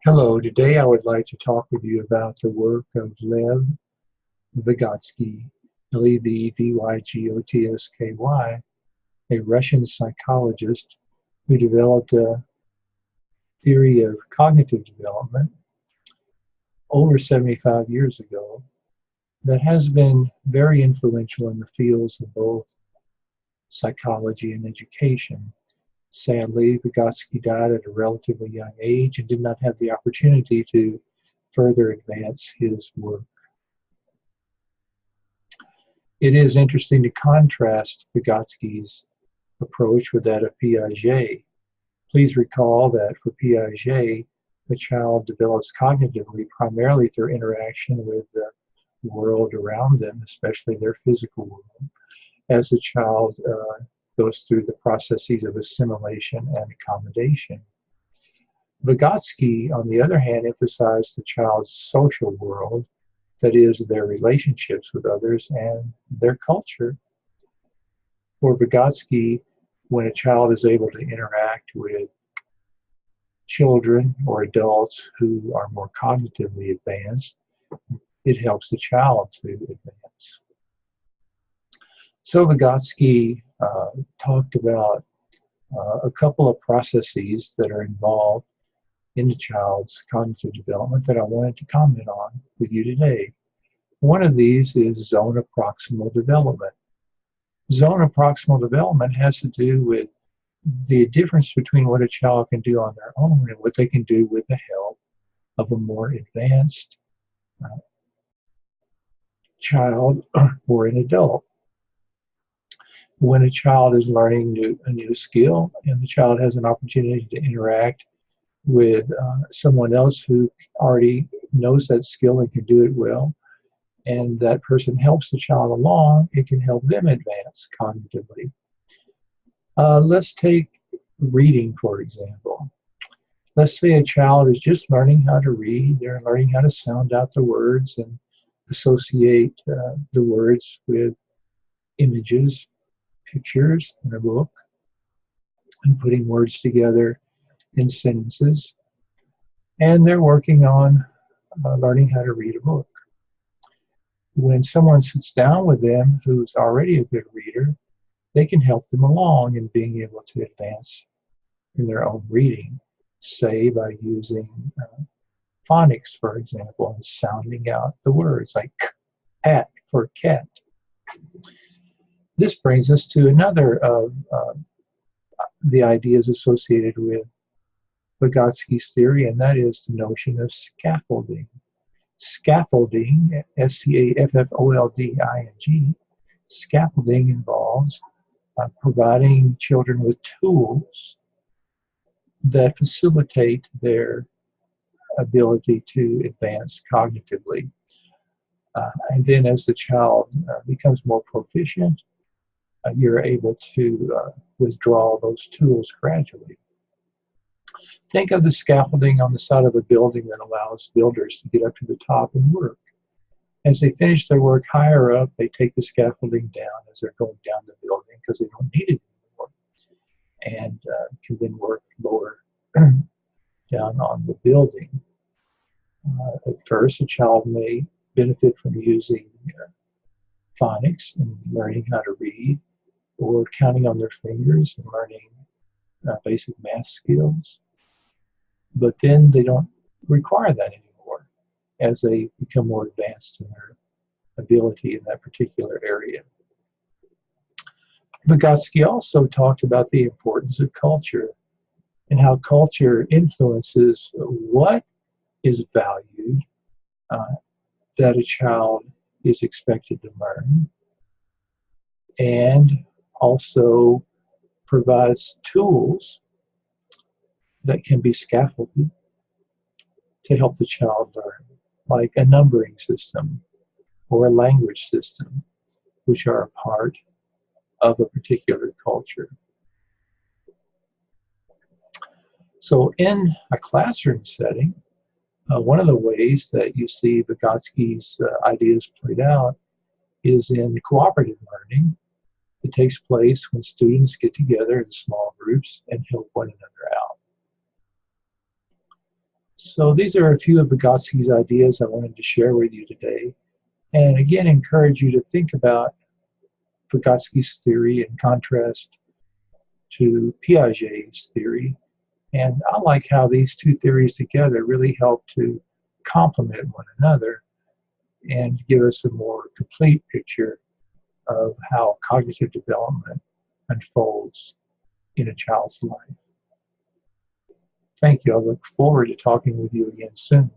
Hello, today I would like to talk with you about the work of Lev Vygotsky, L-E-V-V-Y-G-O-T-S-K-Y, a Russian psychologist who developed a theory of cognitive development over 75 years ago that has been very influential in the fields of both psychology and education. Sadly, Vygotsky died at a relatively young age and did not have the opportunity to further advance his work. It is interesting to contrast Vygotsky's approach with that of Piaget. Please recall that for Piaget, the child develops cognitively primarily through interaction with the world around them, especially their physical world, as the child goes through the processes of assimilation and accommodation. Vygotsky, on the other hand, emphasized the child's social world, that is, their relationships with others and their culture. For Vygotsky, when a child is able to interact with children or adults who are more cognitively advanced, it helps the child to advance. So Vygotsky talked about a couple of processes that are involved in the child's cognitive development that I wanted to comment on with you today. One of these is zone of proximal development. Zone of proximal development has to do with the difference between what a child can do on their own and what they can do with the help of a more advanced child or an adult. When a child is learning a new skill and the child has an opportunity to interact with someone else who already knows that skill and can do it well, and that person helps the child along, it can help them advance cognitively. Let's take reading, for example. Let's say a child is just learning how to read. They're learning how to sound out the words and associate the words with images, pictures in a book, and putting words together in sentences. And they're working on learning how to read a book. When someone sits down with them who's already a good reader, they can help them along in being able to advance in their own reading, say by using phonics, for example, and sounding out the words like cat for cat. This brings us to another of the ideas associated with Vygotsky's theory, and that is the notion of scaffolding. Scaffolding, S-C-A-F-F-O-L-D-I-N-G, scaffolding involves providing children with tools that facilitate their ability to advance cognitively. And then as the child becomes more proficient, you're able to withdraw those tools gradually. Think of the scaffolding on the side of a building that allows builders to get up to the top and work. As they finish their work higher up, they take the scaffolding down as they're going down the building because they don't need it anymore, and can then work lower down on the building. At first, a child may benefit from using phonics and learning how to read, or counting on their fingers and learning basic math skills. But then they don't require that anymore as they become more advanced in their ability in that particular area. Vygotsky also talked about the importance of culture and how culture influences what is valued that a child is expected to learn, and also provides tools that can be scaffolded to help the child learn, like a numbering system or a language system, which are a part of a particular culture. So in a classroom setting, one of the ways that you see Vygotsky's ideas played out is in cooperative learning. It takes place when students get together in small groups and help one another out. So these are a few of Vygotsky's ideas I wanted to share with you today. And again, encourage you to think about Vygotsky's theory in contrast to Piaget's theory. And I like how these two theories together really help to complement one another and give us a more complete picture of how cognitive development unfolds in a child's life. Thank you. I look forward to talking with you again soon.